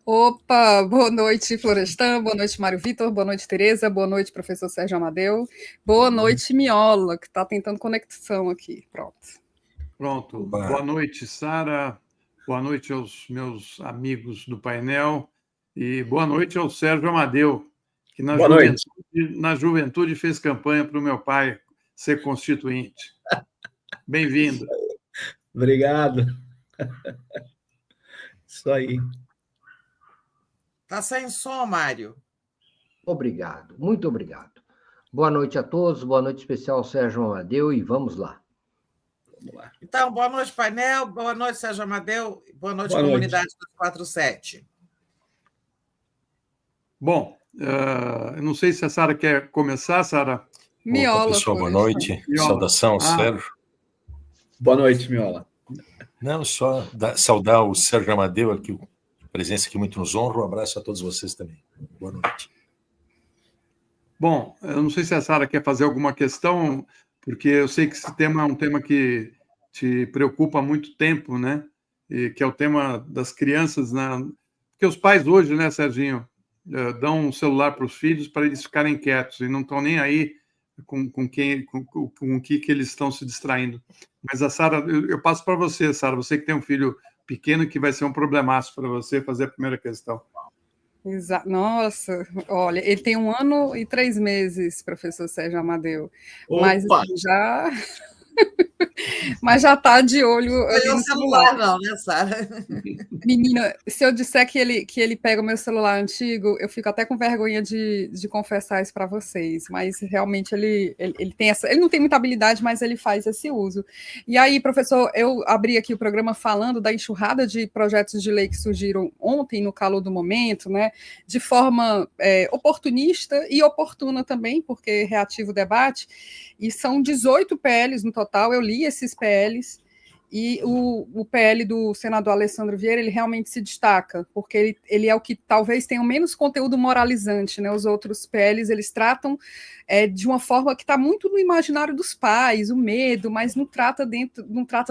Opa, boa noite, Florestan, boa noite, Mário Vitor, boa noite, Tereza, boa noite, professor Sérgio Amadeu, boa noite, Miola, que está tentando conexão aqui, pronto. Pronto, boa noite, Sara, boa noite aos meus amigos do painel e boa noite ao Sérgio Amadeu, que na juventude fez campanha para o meu pai ser constituinte. Bem-vindo. Obrigado. Isso aí. Está sem som, Mário. Obrigado, muito obrigado. Boa noite a todos, boa noite especial ao Sérgio Amadeu e vamos lá. Então, boa noite, painel, boa noite, Sérgio Amadeu, boa noite, comunidade 247. Bom, eu não sei se a Sara quer começar, Sara. Miola. Opa, pessoal, boa noite. Miola. Saudação, Sérgio. Boa noite, Miola. Não, só saudar o Sérgio Amadeu, aqui, presença que muito nos honra. Um abraço a todos vocês também. Boa noite. Bom, eu não sei se a Sara quer fazer alguma questão, porque eu sei que esse tema é um tema que te preocupa há muito tempo, né? E que é o tema das crianças, porque os pais hoje, né, Serginho, dão um celular para os filhos para eles ficarem quietos e não estão nem aí com o que eles estão se distraindo. Mas a Sara, eu passo para você, Sara, você que tem um filho pequeno que vai ser um problemaço para você fazer a primeira questão. Nossa, olha, ele tem 1 ano e 3 meses, professor Sérgio Amadeu. Opa. Mas assim, mas já está de olho. Não é o celular, não, né, Sara? Menina, se eu disser que ele pega o meu celular antigo, eu fico até com vergonha de confessar isso para vocês, mas realmente ele tem ele não tem muita habilidade, mas ele faz esse uso. E aí, professor, eu abri aqui o programa falando da enxurrada de projetos de lei que surgiram ontem, no calor do momento, né, de forma oportunista e oportuna também, porque reativa o debate, e são 18 PLs no total, eu li esses PLs, e o PL do senador Alessandro Vieira, ele realmente se destaca, porque ele é o que talvez tenha menos conteúdo moralizante, né? Os outros PLs, eles tratam de uma forma que está muito no imaginário dos pais, o medo, mas não trata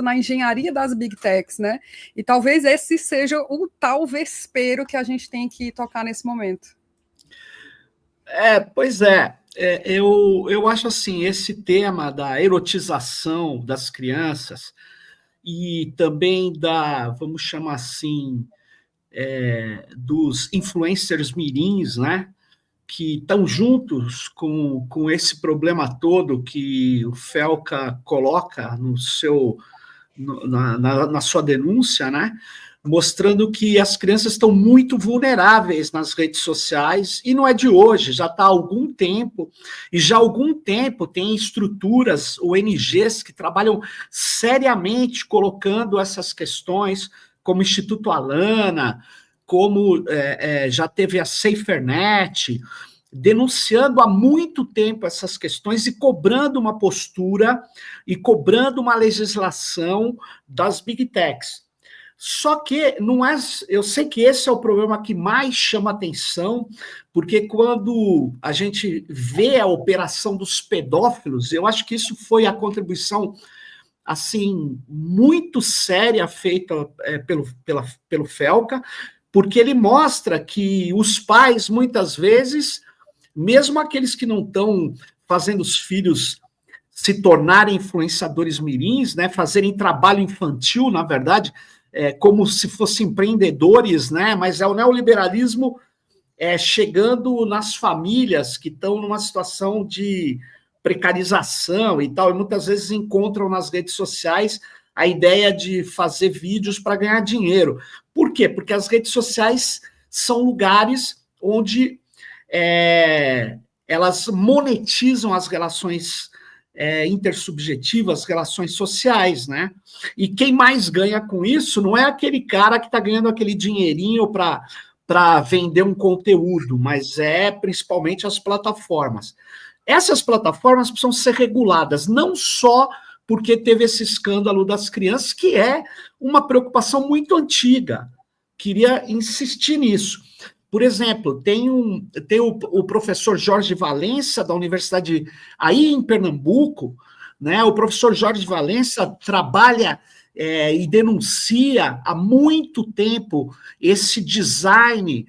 na engenharia das big techs, né? E talvez esse seja o tal vespeiro que a gente tem que tocar nesse momento. Pois é. Eu acho assim, esse tema da erotização das crianças e também vamos chamar assim, dos influencers mirins, né, que estão juntos com esse problema todo que o Felca coloca na sua denúncia, né, mostrando que as crianças estão muito vulneráveis nas redes sociais, e não é de hoje, já está há algum tempo, e já há algum tempo tem estruturas, ONGs, que trabalham seriamente colocando essas questões, como o Instituto Alana, como já teve a SaferNet, denunciando há muito tempo essas questões e cobrando uma postura e cobrando uma legislação das Big Techs. Só que não é. Eu sei que esse é o problema que mais chama atenção, porque quando a gente vê a operação dos pedófilos, eu acho que isso foi a contribuição assim muito séria feita pelo Felca, porque ele mostra que os pais, muitas vezes, mesmo aqueles que não estão fazendo os filhos se tornarem influenciadores mirins, né, fazerem trabalho infantil, na verdade, como se fossem empreendedores, né? Mas é o neoliberalismo chegando nas famílias que estão numa situação de precarização e tal, e muitas vezes encontram nas redes sociais a ideia de fazer vídeos para ganhar dinheiro. Por quê? Porque as redes sociais são lugares onde elas monetizam as relações intersubjetivas, relações sociais, né? E quem mais ganha com isso não é aquele cara que está ganhando aquele dinheirinho para vender um conteúdo, mas principalmente as plataformas. Essas plataformas precisam ser reguladas, não só porque teve esse escândalo das crianças, que é uma preocupação muito antiga. Queria insistir nisso. Por exemplo, tem o professor Jorge Valença, da Universidade aí em Pernambuco, né? O professor Jorge Valença trabalha e denuncia há muito tempo esse design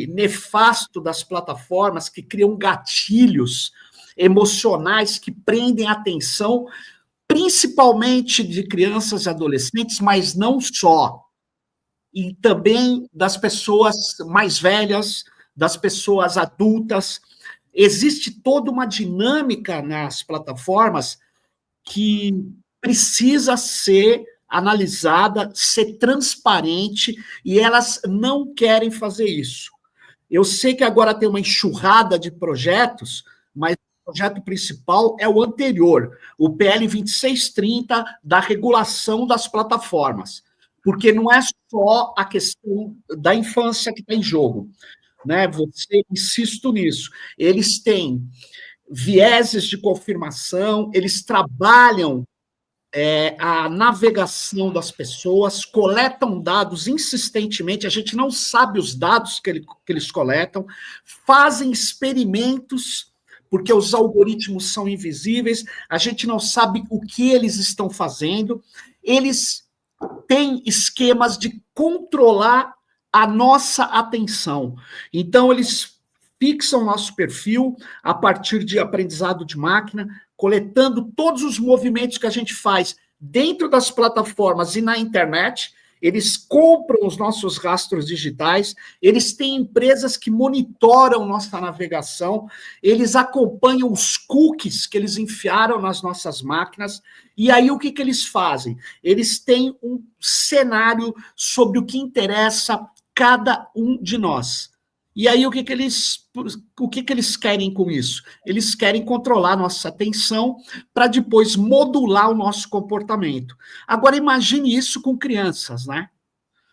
nefasto das plataformas que criam gatilhos emocionais que prendem a atenção, principalmente de crianças e adolescentes, mas não só, e também das pessoas mais velhas, das pessoas adultas. Existe toda uma dinâmica nas plataformas que precisa ser analisada, ser transparente, e elas não querem fazer isso. Eu sei que agora tem uma enxurrada de projetos, mas o projeto principal é o anterior, o PL 2630, da regulação das plataformas, porque não é só a questão da infância que está em jogo, né? Insisto nisso, eles têm vieses de confirmação, eles trabalham a navegação das pessoas, coletam dados insistentemente, a gente não sabe os dados que eles coletam, fazem experimentos, porque os algoritmos são invisíveis, a gente não sabe o que eles estão fazendo, eles têm esquemas de controlar a nossa atenção. Então, eles fixam nosso perfil a partir de aprendizado de máquina, coletando todos os movimentos que a gente faz dentro das plataformas e na internet. Eles compram os nossos rastros digitais, eles têm empresas que monitoram nossa navegação, eles acompanham os cookies que eles enfiaram nas nossas máquinas, e aí o que eles fazem? Eles têm um cenário sobre o que interessa cada um de nós. E aí, o que eles querem com isso? Eles querem controlar nossa atenção para depois modular o nosso comportamento. Agora, imagine isso com crianças, né?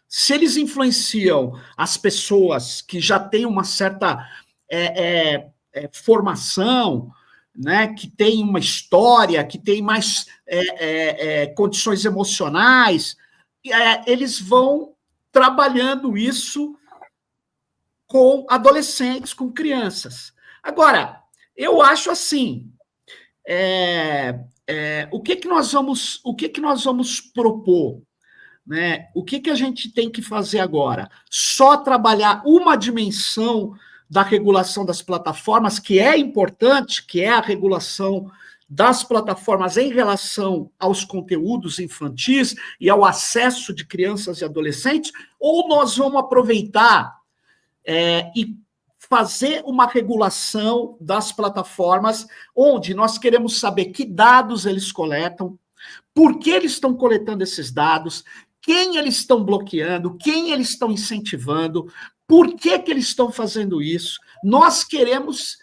Se eles influenciam as pessoas que já têm uma certa formação, né, que tem uma história, que tem mais condições emocionais, eles vão trabalhando isso com adolescentes, com crianças. Agora, eu acho assim, o que nós vamos propor? Né? O que a gente tem que fazer agora? Só trabalhar uma dimensão da regulação das plataformas, que é importante, que é a regulação das plataformas em relação aos conteúdos infantis e ao acesso de crianças e adolescentes, ou nós vamos aproveitar e fazer uma regulação das plataformas, onde nós queremos saber que dados eles coletam, por que eles estão coletando esses dados, quem eles estão bloqueando, quem eles estão incentivando, por que eles estão fazendo isso. Nós queremos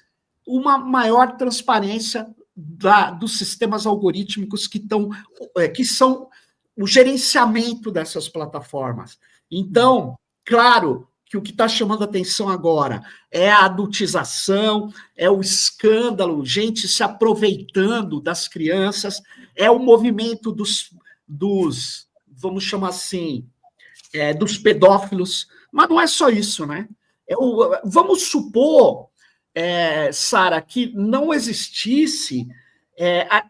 uma maior transparência dos sistemas algorítmicos que são o gerenciamento dessas plataformas. Então, claro, que o que está chamando a atenção agora é a adultização, é o escândalo, gente se aproveitando das crianças, é o movimento dos vamos chamar assim, dos pedófilos, mas não é só isso, né? Vamos supor, Sara, que não existisse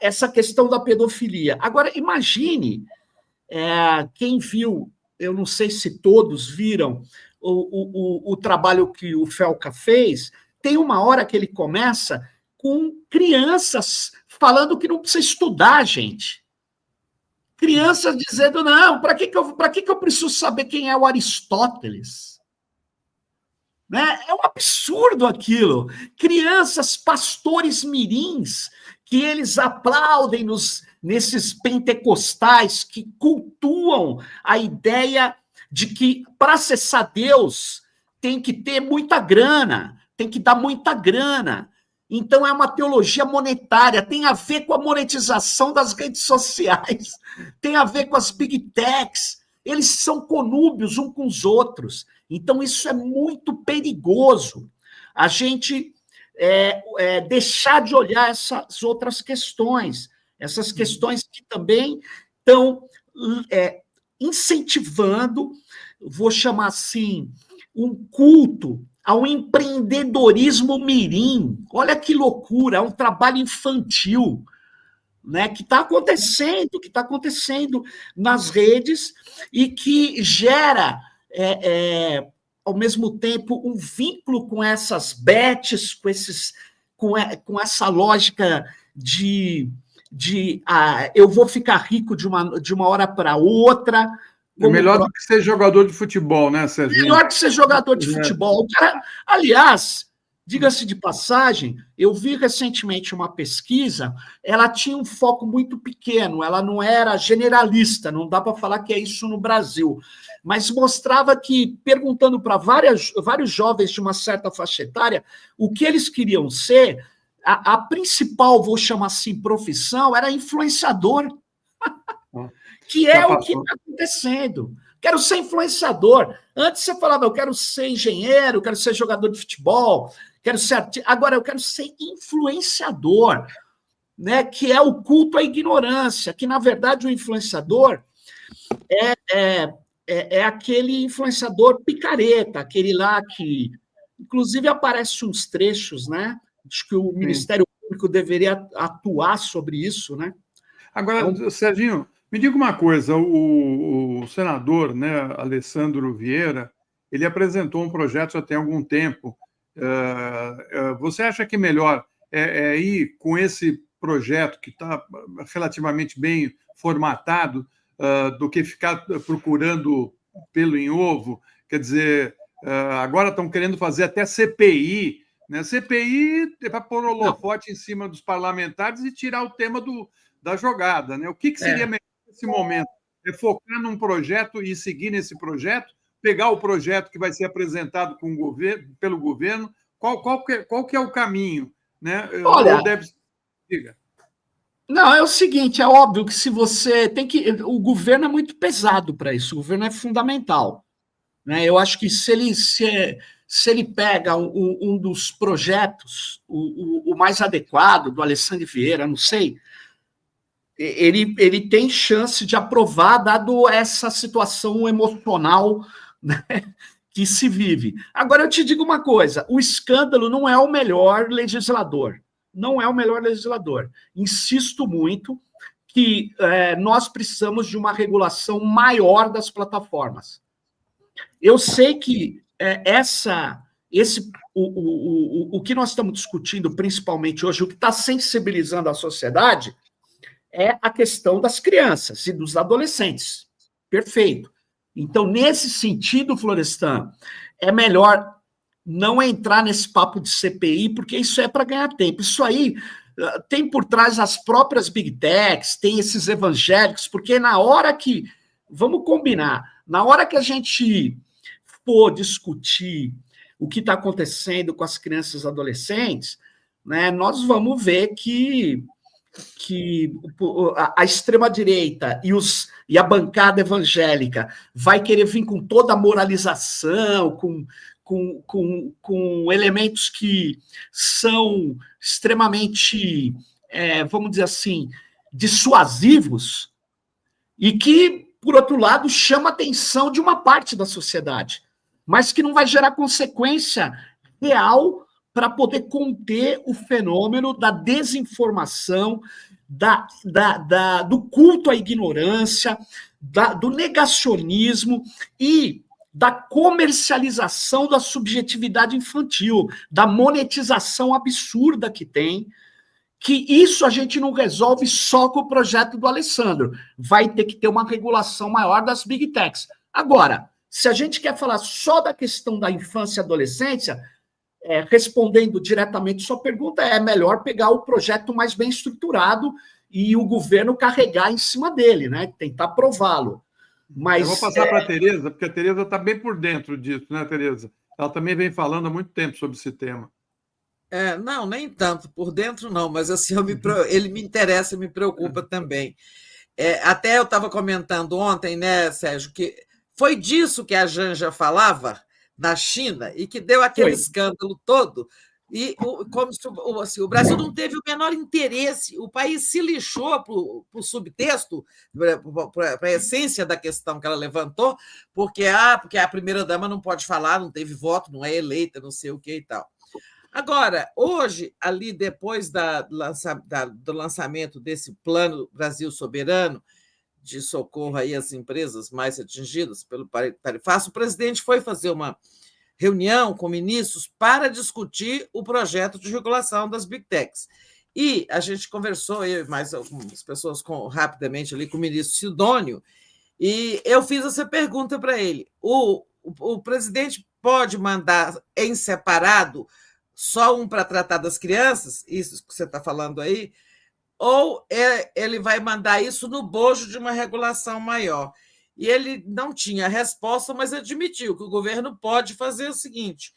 essa questão da pedofilia. Agora, imagine, quem viu, eu não sei se todos viram, o trabalho que o Felca fez, tem uma hora que ele começa com crianças falando que não precisa estudar, gente. Crianças dizendo, não, para que eu preciso saber quem é o Aristóteles? Né? É um absurdo aquilo. Crianças, pastores mirins, que eles aplaudem nesses pentecostais que cultuam a ideia de que para acessar Deus tem que ter muita grana, tem que dar muita grana. Então é uma teologia monetária, tem a ver com a monetização das redes sociais, tem a ver com as big techs, eles são conúbios uns com os outros. Então isso é muito perigoso. A gente deixar de olhar essas outras questões, essas questões que também estão incentivando, vou chamar assim, um culto ao empreendedorismo mirim. Olha que loucura, é um trabalho infantil. né, que está acontecendo nas redes e que gera, ao mesmo tempo, um vínculo com essas bets, com essa lógica de eu vou ficar rico de uma hora para outra. É melhor do que ser jogador de futebol, né, Serginho? Melhor que ser jogador de futebol. Aliás, diga-se de passagem, eu vi recentemente uma pesquisa, ela tinha um foco muito pequeno, ela não era generalista, não dá para falar que é isso no Brasil, mas mostrava que, perguntando para vários jovens de uma certa faixa etária, o que eles queriam ser, a principal, vou chamar assim, profissão, era influenciador, que é o que está acontecendo. Quero ser influenciador. Antes você falava, eu quero ser engenheiro, quero ser jogador de futebol, quero ser artista. Agora eu quero ser influenciador, né? Que é o culto à ignorância, que, na verdade, o influenciador é aquele influenciador picareta, aquele lá que, inclusive, aparece uns trechos, né? Acho que o Ministério Público deveria atuar sobre isso, né? Agora, então, Serginho, me diga uma coisa, o senador, né, Alessandro Vieira, ele apresentou um projeto já tem algum tempo. Você acha que melhor ir com esse projeto que está relativamente bem formatado do que ficar procurando pelo em ovo? Quer dizer, agora estão querendo fazer até CPI, né? CPI é para pôr holofote em cima dos parlamentares e tirar o tema da jogada, né? O que seria melhor nesse momento? É focar num projeto e seguir nesse projeto, pegar o projeto que vai ser apresentado pelo governo, qual que é o caminho, né? Olha, diga. Não, é o seguinte, é óbvio que se você tem que... O governo é muito pesado para isso, o governo é fundamental, né? Eu acho que se ele pega um dos projetos, o mais adequado, do Alessandro Vieira, não sei, ele tem chance de aprovar, dado essa situação emocional, né, que se vive. Agora, eu te digo uma coisa, o escândalo não é o melhor legislador. Não é o melhor legislador. Insisto muito que nós precisamos de uma regulação maior das plataformas. Eu sei que o que nós estamos discutindo, principalmente hoje, o que está sensibilizando a sociedade, é a questão das crianças e dos adolescentes. Perfeito. Então, nesse sentido, Florestan, é melhor não entrar nesse papo de CPI, porque isso é para ganhar tempo. Isso aí tem por trás as próprias Big Techs, tem esses evangélicos, porque na hora que... Vamos combinar. Na hora que a gente for discutir o que está acontecendo com as crianças e adolescentes, né, nós vamos ver que a extrema-direita e a bancada evangélica vai querer vir com toda a moralização, com elementos que são extremamente, vamos dizer assim, dissuasivos, e que, por outro lado, chama a atenção de uma parte da sociedade, mas que não vai gerar consequência real para poder conter o fenômeno da desinformação, do culto à ignorância, do negacionismo e da comercialização da subjetividade infantil, da monetização absurda que tem, que isso a gente não resolve só com o projeto do Alessandro. Vai ter que ter uma regulação maior das Big Techs. Agora, se a gente quer falar só da questão da infância e adolescência, respondendo diretamente sua pergunta, é melhor pegar o projeto mais bem estruturado e o governo carregar em cima dele, né? Tentar aprová-lo. Mas, eu vou passar para a Tereza, porque a Tereza está bem por dentro disso, né, Tereza? Ela também vem falando há muito tempo sobre esse tema. Não, nem tanto, por dentro não, mas assim, ele me interessa, me preocupa também. Até eu estava comentando ontem, né, Sérgio, que foi disso que a Janja falava na China e que deu aquele escândalo todo, e como se assim, o Brasil não teve o menor interesse, o país se lixou para o subtexto, para a essência da questão que ela levantou, porque a primeira-dama não pode falar, não teve voto, não é eleita, não sei o que e tal. Agora, hoje, ali depois do lançamento desse Plano Brasil Soberano, de socorro aí às empresas mais atingidas pelo tarifaço, o presidente foi fazer uma reunião com ministros para discutir o projeto de regulação das Big Techs. E a gente conversou, eu e mais algumas pessoas rapidamente ali com o ministro Sidônio, e eu fiz essa pergunta para ele. O presidente pode mandar em separado só um para tratar das crianças, isso que você está falando aí, ou ele vai mandar isso no bojo de uma regulação maior? E ele não tinha resposta, mas admitiu que o governo pode fazer o seguinte: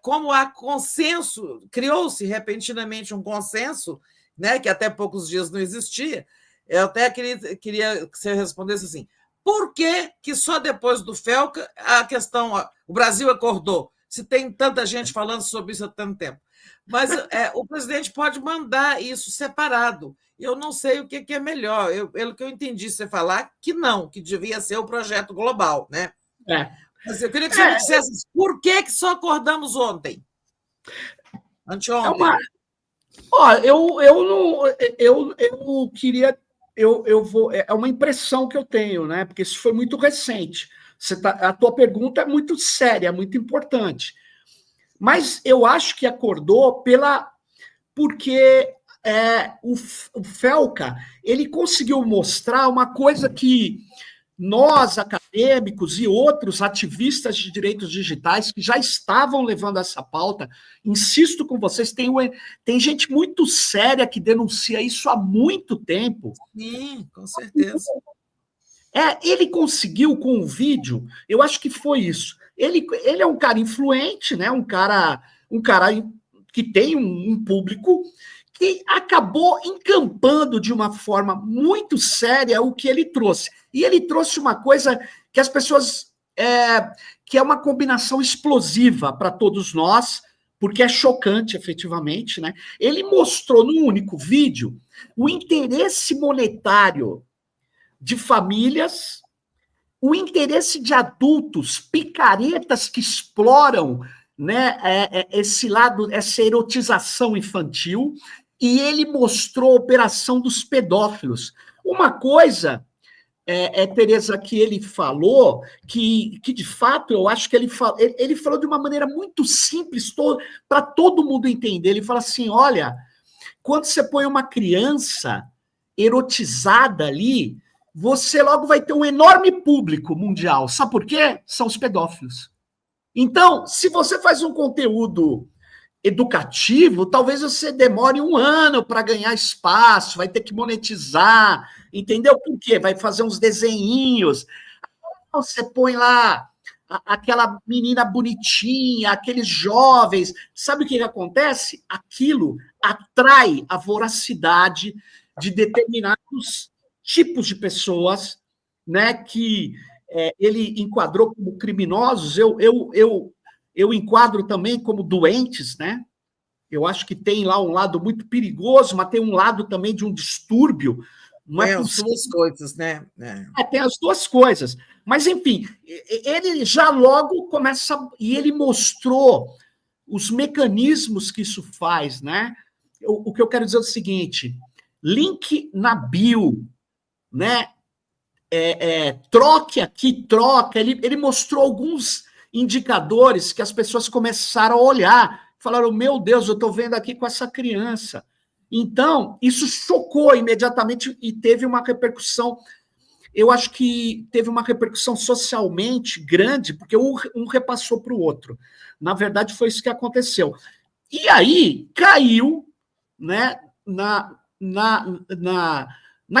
como há consenso, criou-se repentinamente um consenso, né, que até poucos dias não existia, eu até queria que você respondesse assim: por que só depois do FELCA a questão, o Brasil acordou, se tem tanta gente falando sobre isso há tanto tempo? Mas o presidente pode mandar isso separado. Eu não sei o que é melhor. Pelo que eu entendi você falar, que não, que devia ser o projeto global, né? Mas eu queria que você me dissesse por que só acordamos ontem? Anteontem. Eu queria. É uma impressão que eu tenho, né? Porque isso foi muito recente. A tua pergunta é muito séria, muito importante. Mas eu acho que acordou porque o FELCA ele conseguiu mostrar uma coisa que nós, acadêmicos e outros ativistas de direitos digitais que já estavam levando essa pauta, insisto com vocês, tem gente muito séria que denuncia isso há muito tempo. Sim, com certeza. Ele conseguiu com o vídeo, eu acho que foi isso. Ele é um cara influente, né? Um cara que tem um público que acabou encampando de uma forma muito séria o que ele trouxe. E ele trouxe uma coisa que as pessoas... que é uma combinação explosiva para todos nós, porque é chocante, efetivamente, né? Ele mostrou num único vídeo o interesse monetário de famílias, o interesse de adultos, picaretas que exploram, né, esse lado, essa erotização infantil, e ele mostrou a operação dos pedófilos. Uma coisa, Tereza, que ele falou, que de fato eu acho que ele falou de uma maneira muito simples, para todo mundo entender. Ele fala assim: olha, quando você põe uma criança erotizada ali, você logo vai ter um enorme público mundial. Sabe por quê? São os pedófilos. Então, se você faz um conteúdo educativo, talvez você demore 1 ano para ganhar espaço, vai ter que monetizar, entendeu? Por quê? Vai fazer uns desenhinhos. Você põe lá aquela menina bonitinha, aqueles jovens. Sabe o que acontece? Aquilo atrai a voracidade de determinados tipos de pessoas, né, que ele enquadrou como criminosos. Eu enquadro também como doentes, né? Eu acho que tem lá um lado muito perigoso, mas tem um lado também de um distúrbio. Não é as duas coisas, né? Tem as duas coisas. Mas, enfim, ele já logo começa... E ele mostrou os mecanismos que isso faz, né? O que eu quero dizer é o seguinte: link na bio, né? Troque aqui, troca. Ele mostrou alguns indicadores que as pessoas começaram a olhar, falaram: meu Deus, eu estou vendo aqui com essa criança. Então, isso chocou imediatamente e teve uma repercussão. Eu acho que teve uma repercussão socialmente grande, porque um repassou para o outro. Na verdade, foi isso que aconteceu. E aí caiu, né, na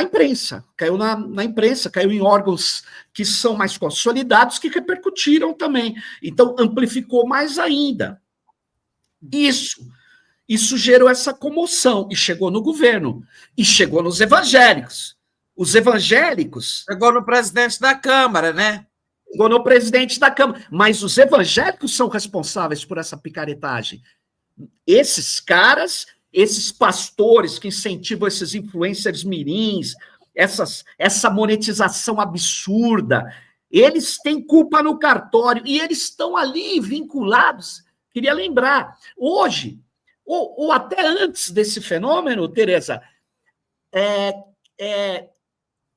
imprensa, caiu na imprensa, caiu em órgãos que são mais consolidados, que repercutiram também. Então, amplificou mais ainda. Isso gerou essa comoção, e chegou no governo, e chegou nos evangélicos. Os evangélicos... Chegou no presidente da Câmara, né? Chegou no presidente da Câmara. Mas os evangélicos são responsáveis por essa picaretagem. Esses caras... Esses pastores que incentivam esses influencers mirins, essa monetização absurda, eles têm culpa no cartório e eles estão ali vinculados. Queria lembrar, hoje, ou até antes desse fenômeno, Tereza,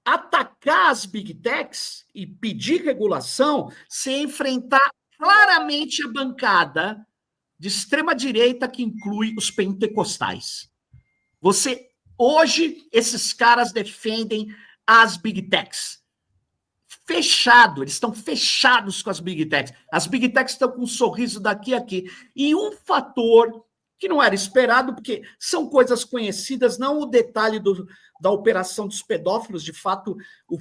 atacar as big techs e pedir regulação sem enfrentar claramente a bancada de extrema-direita que inclui os pentecostais. Hoje, esses caras defendem as big techs. Eles estão fechados com as big techs. As big techs estão com um sorriso daqui a aqui. E um fator que não era esperado, porque são coisas conhecidas, não o detalhe da operação dos pedófilos, de fato, o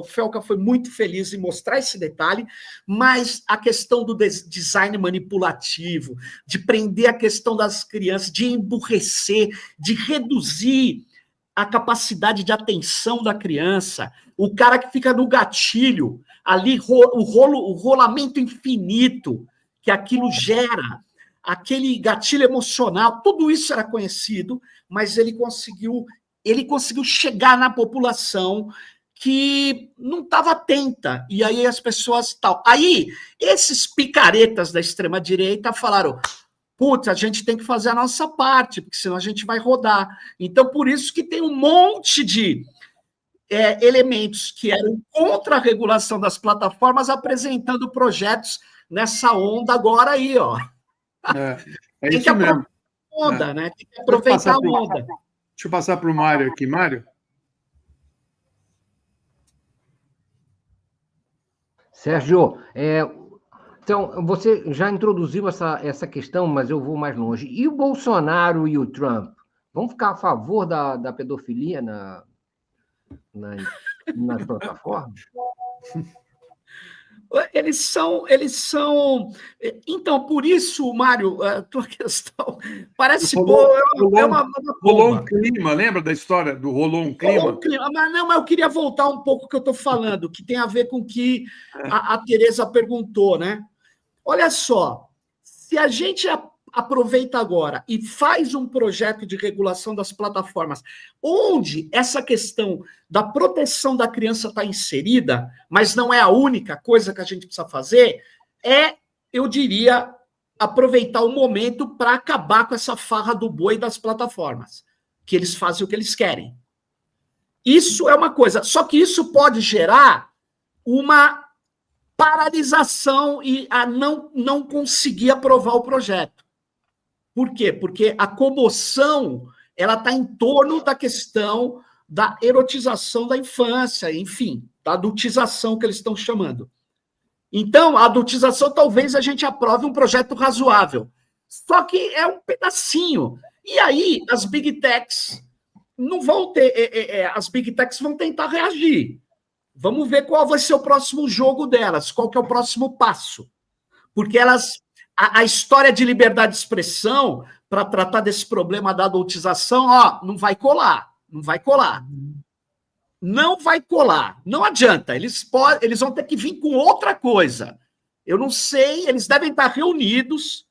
Felca foi muito feliz em mostrar esse detalhe, mas a questão do design manipulativo, de prender a questão das crianças, de emburrecer, de reduzir a capacidade de atenção da criança, o cara que fica no gatilho, ali, o rolamento infinito que aquilo gera, aquele gatilho emocional, tudo isso era conhecido, mas ele conseguiu chegar na população que não estava atenta, e aí as pessoas tal. Aí, esses picaretas da extrema-direita falaram, putz, a gente tem que fazer a nossa parte, porque senão a gente vai rodar. Então, por isso que tem um monte de elementos que eram contra a regulação das plataformas apresentando projetos nessa onda agora aí, ó. É isso mesmo. Onda, né? Tem que aproveitar a onda. Deixa eu passar para o Mário aqui. Mário? Sérgio, então, você já introduziu essa questão, mas eu vou mais longe. E o Bolsonaro e o Trump? Vão ficar a favor da pedofilia nas plataformas? Eles são. Então, por isso, Mário, a tua questão parece boa. Rolou um clima, lembra da história do rolou um clima? Rolou um clima, mas eu queria voltar um pouco ao que eu estou falando, que tem a ver com o que a Tereza perguntou, né? Olha só, se a gente aproveita agora e faz um projeto de regulação das plataformas, onde essa questão da proteção da criança está inserida, mas não é a única coisa que a gente precisa fazer, eu diria, aproveitar o momento para acabar com essa farra do boi das plataformas, que eles fazem o que eles querem. Isso é uma coisa, só que isso pode gerar uma paralisação e a não conseguir aprovar o projeto. Por quê? Porque a comoção ela está em torno da questão da erotização da infância, enfim, da adultização que eles estão chamando. Então, a adultização talvez a gente aprove um projeto razoável, só que é um pedacinho. E aí as big techs não vão ter, as big techs vão tentar reagir. Vamos ver qual vai ser o próximo jogo delas, qual que é o próximo passo. Porque a história de liberdade de expressão, para tratar desse problema da adultização, não vai colar. Não vai colar. Não vai colar. Não adianta. Eles vão ter que vir com outra coisa. Eu não sei, eles devem estar reunidos,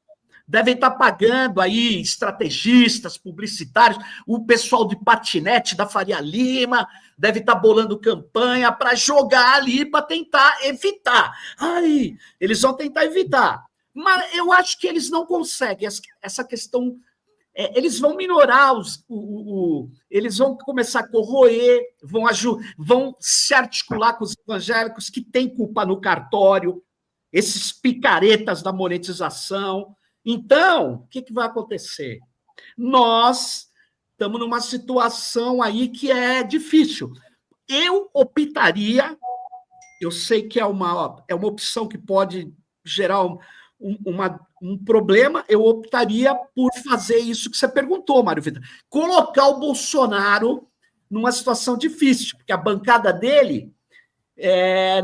devem estar pagando aí estrategistas, publicitários, o pessoal de patinete da Faria Lima, deve estar bolando campanha para jogar ali, para tentar evitar. Eles vão tentar evitar. Mas eu acho que eles não conseguem essa questão. Eles vão minorar eles vão começar a corroer, vão se articular com os evangélicos que têm culpa no cartório, esses picaretas da monetização. Então, o que vai acontecer? Nós estamos numa situação aí que é difícil. Eu optaria, eu sei que é uma opção que pode gerar um problema, eu optaria por fazer isso que você perguntou, Mário Vitor. Colocar o Bolsonaro numa situação difícil, porque a bancada dele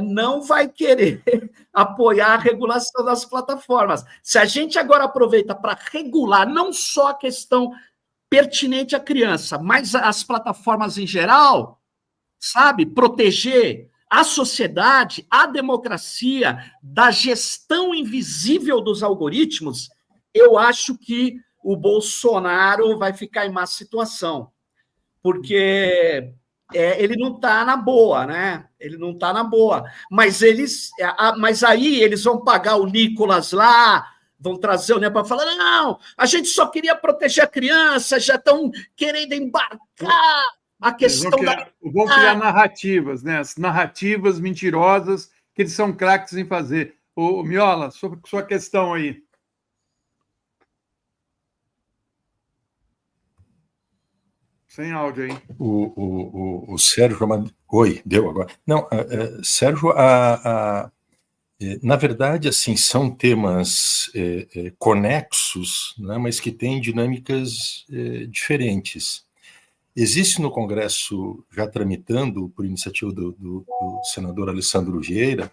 não vai querer apoiar a regulação das plataformas. Se a gente agora aproveita para regular não só a questão pertinente à criança, mas as plataformas em geral, sabe, proteger a sociedade, a democracia, da gestão invisível dos algoritmos, eu acho que o Bolsonaro vai ficar em má situação, porque ele não está na boa, né? Ele não está na boa. Mas aí eles vão pagar o Nicolas lá, vão trazer o para falar, não, a gente só queria proteger a criança, já estão querendo embarcar a questão vão criar narrativas, né? As narrativas mentirosas que eles são craques em fazer. Ô, Miola, sua questão aí. Sem áudio aí. O Sérgio... Oi, deu agora. Não, Sérgio, na verdade, assim, são temas conexos, né, mas que têm dinâmicas diferentes. Existe no Congresso, já tramitando, por iniciativa do senador Alessandro Vieira,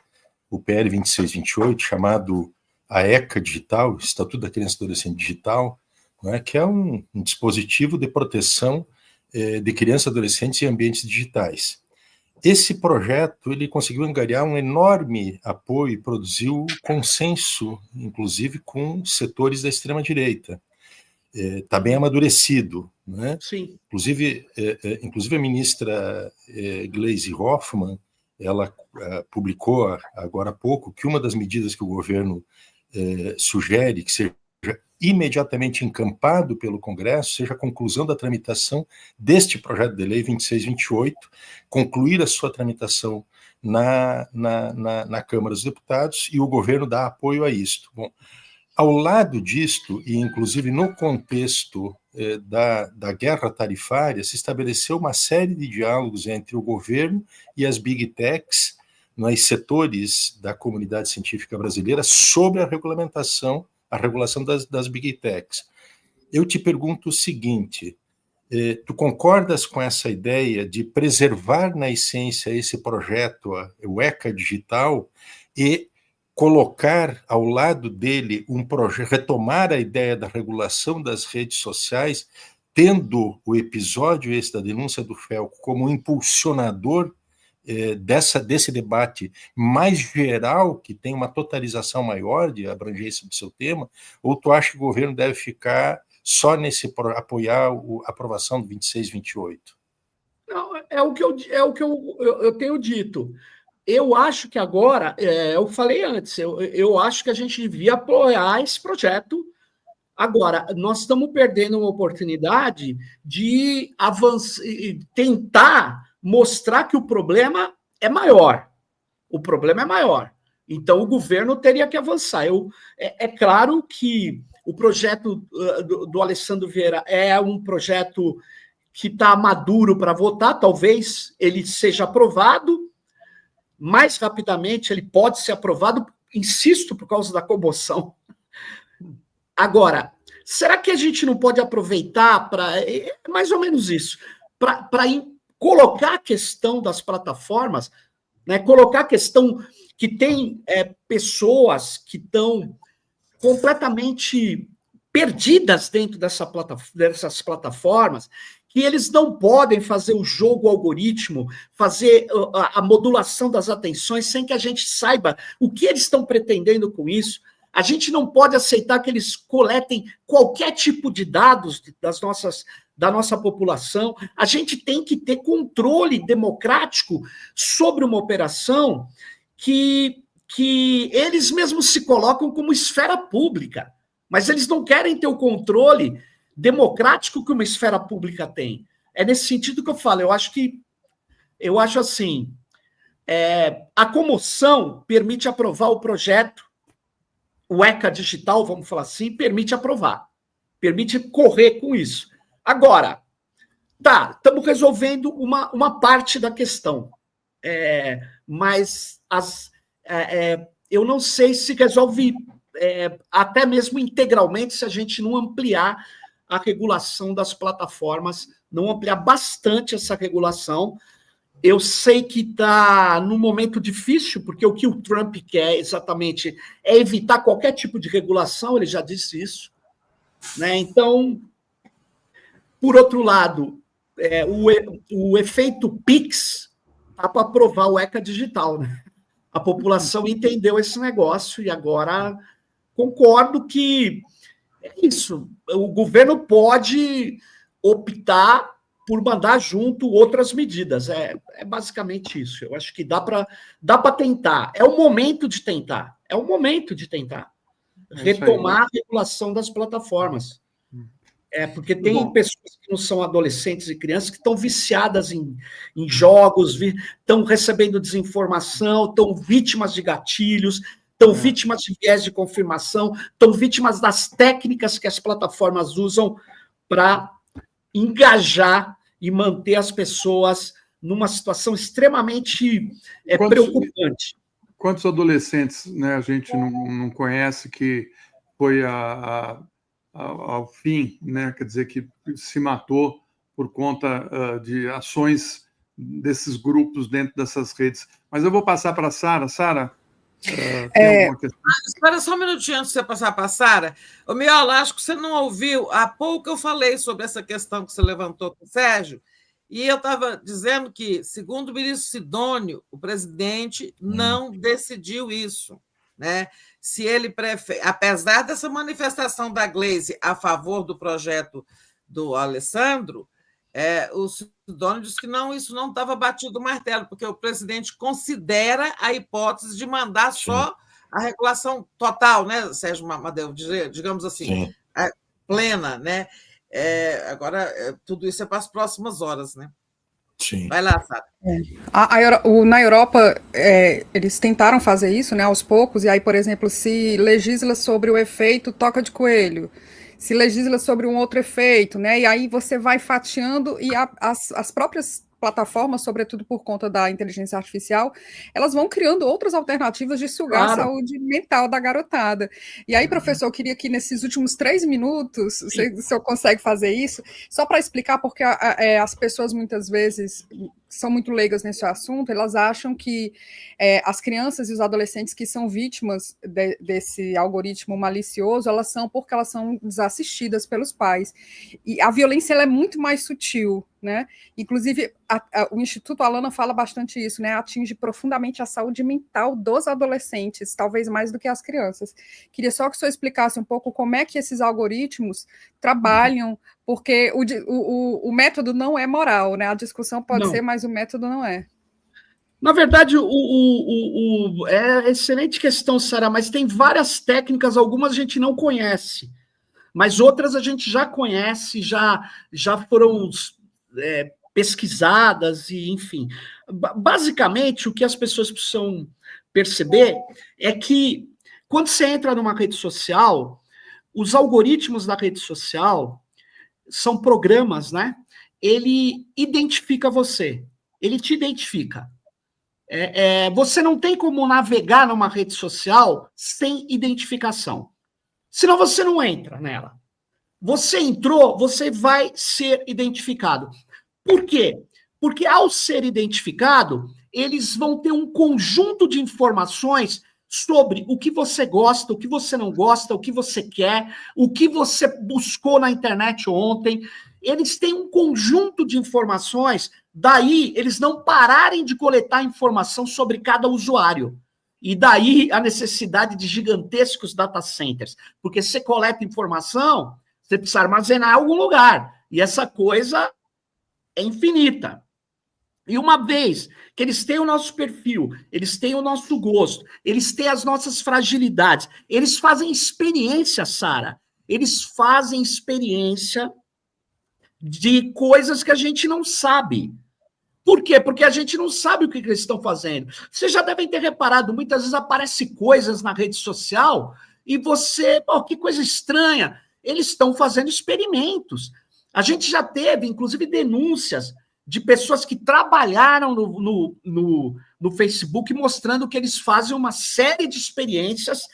o PL 2628, chamado a ECA Digital, Estatuto da Criança e Adolescente Digital, né, que é um dispositivo de proteção de crianças e adolescentes em ambientes digitais. Esse projeto ele conseguiu angariar um enorme apoio e produziu consenso, inclusive com setores da extrema-direita. Está bem amadurecido, né? Sim. Inclusive a ministra Gleisi Hoffmann, ela publicou agora há pouco que uma das medidas que o governo sugere que seja imediatamente encampado pelo Congresso seja a conclusão da tramitação deste projeto de lei 2628, concluir a sua tramitação na Câmara dos Deputados, e o governo dá apoio a isto. Bom, ao lado disto, e inclusive no contexto da guerra tarifária, se estabeleceu uma série de diálogos entre o governo e as big techs, nos setores da comunidade científica brasileira, sobre a regulação das big techs. Eu te pergunto o seguinte, tu concordas com essa ideia de preservar na essência esse projeto, o ECA Digital, e colocar ao lado dele um projeto, retomar a ideia da regulação das redes sociais, tendo o episódio esse da denúncia do Felco como impulsionador desse debate mais geral, que tem uma totalização maior de abrangência do seu tema, ou tu acha que o governo deve ficar só apoiar a aprovação do 2628? Não, é o que eu tenho dito. Eu acho que agora, eu falei antes, eu acho que a gente devia apoiar esse projeto. Agora, nós estamos perdendo uma oportunidade de avançar, tentar mostrar que o problema é maior. O problema é maior. Então, o governo teria que avançar. É claro que o projeto do Alessandro Vieira é um projeto que está maduro para votar, talvez ele seja aprovado mais rapidamente, ele pode ser aprovado, insisto, por causa da comoção. Agora, será que a gente não pode aproveitar para... É mais ou menos isso, para colocar a questão das plataformas, né, colocar a questão que tem pessoas que estão completamente perdidas dentro dessas plataformas, que eles não podem fazer o jogo algoritmo, fazer a modulação das atenções sem que a gente saiba o que eles estão pretendendo com isso. A gente não pode aceitar que eles coletem qualquer tipo de dados da nossa população. A gente tem que ter controle democrático sobre uma operação que eles mesmos se colocam como esfera pública, mas eles não querem ter o controle democrático que uma esfera pública tem. É nesse sentido que eu falo. Eu acho assim, a comoção permite aprovar o projeto, o ECA Digital, vamos falar assim, permite aprovar, permite correr com isso. Agora, estamos resolvendo uma parte da questão, mas eu não sei se resolve até mesmo integralmente se a gente não ampliar a regulação das plataformas, não ampliar bastante essa regulação. Eu sei que está num momento difícil, porque o que o Trump quer exatamente é evitar qualquer tipo de regulação, ele já disse isso, né? Então, por outro lado, o efeito PIX está para aprovar o ECA Digital, né? A população entendeu esse negócio e agora concordo que é isso. O governo pode optar por mandar junto outras medidas. É basicamente isso. Eu acho que dá para tentar. É o momento de tentar. É o momento de tentar. retomar a regulação das plataformas. Porque tem pessoas que não são adolescentes e crianças que estão viciadas em jogos, estão recebendo desinformação, estão vítimas de gatilhos, estão vítimas de viés de confirmação, estão vítimas das técnicas que as plataformas usam para engajar e manter as pessoas numa situação extremamente preocupante. Quantos adolescentes, né, a gente não conhece que foi ao fim, né, quer dizer, que se matou por conta de ações desses grupos dentro dessas redes. Mas eu vou passar para a Sara. Sara, tem alguma questão? Espera só um minutinho antes de você passar para a Sara. Ô, Miola, acho que você não ouviu. Há pouco eu falei sobre essa questão que você levantou com o Sérgio, e eu estava dizendo que, segundo o ministro Sidônio, o presidente não decidiu isso, né? Se ele prefere, apesar dessa manifestação da Gleisi a favor do projeto do Alessandro, o Sidônio disse que não, isso não estava batido o martelo, porque o presidente considera a hipótese de mandar só a regulação total, né, Sérgio Amadeu, digamos assim, plena, né? Agora, tudo isso é para as próximas horas, né? Sim. Vai lá, Sara. Na Europa, eles tentaram fazer isso, né, aos poucos, e aí, por exemplo, se legisla sobre o efeito toca de coelho, se legisla sobre um outro efeito, né, e aí você vai fatiando, e as próprias plataformas, sobretudo por conta da inteligência artificial, elas vão criando outras alternativas de sugar a saúde mental da garotada. E aí, professor, eu queria que nesses últimos 3 minutos, se o senhor consegue fazer isso, só para explicar, porque as pessoas muitas vezes são muito leigas nesse assunto, elas acham que as crianças e os adolescentes que são vítimas desse algoritmo malicioso, elas são porque elas são desassistidas pelos pais. E a violência ela é muito mais sutil, né? Inclusive, o Instituto Alana fala bastante isso, né? Atinge profundamente a saúde mental dos adolescentes, talvez mais do que as crianças. Queria só que o senhor explicasse um pouco como é que esses algoritmos trabalham, porque o método não é moral, né? A discussão pode ser, mas o método não é. Na verdade, é excelente questão, Sara, mas tem várias técnicas, algumas a gente não conhece, mas outras a gente já conhece, já foram pesquisadas, e enfim. Basicamente, o que as pessoas precisam perceber é que quando você entra numa rede social, os algoritmos da rede social são programas, né? Ele identifica você, ele te identifica. Você não tem como navegar numa rede social sem identificação. Senão você não entra nela. Você entrou, você vai ser identificado. Por quê? Porque ao ser identificado, eles vão ter um conjunto de informações sobre o que você gosta, o que você não gosta, o que você quer, o que você buscou na internet ontem. Eles têm um conjunto de informações, daí eles não pararem de coletar informação sobre cada usuário. E daí a necessidade de gigantescos data centers, porque você coleta informação, você precisa armazenar em algum lugar, e essa coisa é infinita. E uma vez que eles têm o nosso perfil, eles têm o nosso gosto, eles têm as nossas fragilidades, eles fazem experiência, Sara, eles fazem experiência de coisas que a gente não sabe. Por quê? Porque a gente não sabe o que eles estão fazendo. Vocês já devem ter reparado, muitas vezes aparecem coisas na rede social e você, que coisa estranha, eles estão fazendo experimentos. A gente já teve, inclusive, denúncias de pessoas que trabalharam no Facebook mostrando que eles fazem uma série de experiências,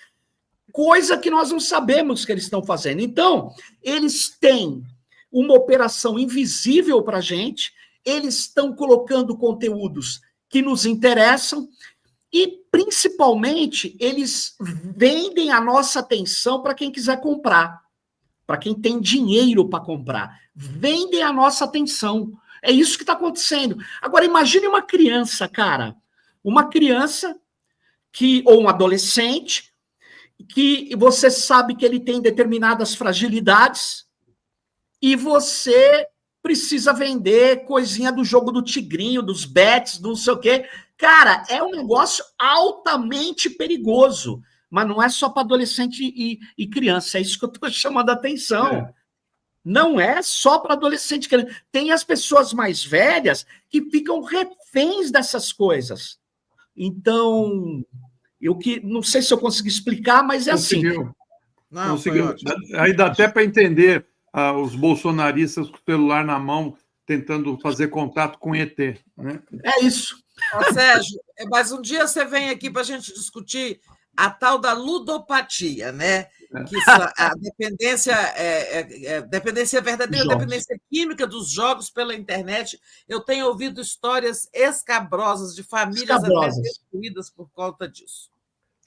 coisa que nós não sabemos que eles estão fazendo. Então, eles têm uma operação invisível para a gente, eles estão colocando conteúdos que nos interessam e, principalmente, eles vendem a nossa atenção para quem quiser comprar, para quem tem dinheiro para comprar. Vendem a nossa atenção. É isso que está acontecendo. Agora, imagine uma criança, cara. Uma criança ou um adolescente que você sabe que ele tem determinadas fragilidades e você precisa vender coisinha do jogo do tigrinho, dos bets, do não sei o quê. Cara, é um negócio altamente perigoso. mas não é só para adolescente e criança, é isso que eu estou chamando a atenção. Não é só para adolescente e criança. Tem as pessoas mais velhas que ficam reféns dessas coisas. Então, não sei se eu consegui explicar, mas é Conseguiu. assim. Não, Conseguiu. Aí dá até para entender os bolsonaristas com o celular na mão, tentando fazer contato com ET. Né? É isso. Sérgio, mas um dia você vem aqui para a gente discutir a tal da ludopatia, né? Que a dependência dependência verdadeira, dependência química dos jogos pela internet. Eu tenho ouvido histórias escabrosas de famílias até destruídas por conta disso.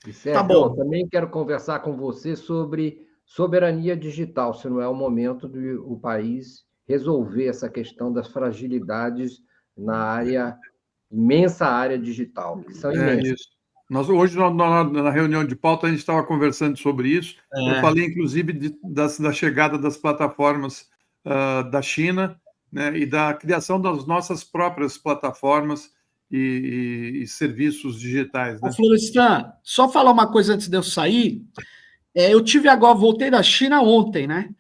Sérgio, tá bom. Eu também quero conversar com você sobre soberania digital, se não é o momento do país resolver essa questão das fragilidades na imensa área digital, que são imensas. Isso. Hoje, na reunião de pauta, a gente estava conversando sobre isso. Eu falei, inclusive, da chegada das plataformas da China, né, e da criação das nossas próprias plataformas e serviços digitais. Né? Florestan, só falar uma coisa antes de eu sair. Eu voltei da China ontem, né?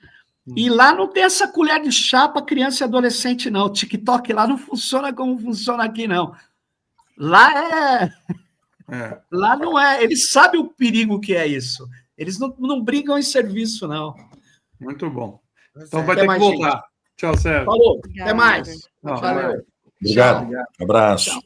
E lá não tem essa colher de chá para criança e adolescente, não. O TikTok lá não funciona como funciona aqui, não. Lá Lá não é. Eles sabem o perigo que é isso. Eles não brincam em serviço, não. Muito bom. Então vai ter que voltar. Gente. Tchau, Sérgio. Falou. Até mais. Tchau. Valeu. Obrigado. Abraço. Tchau.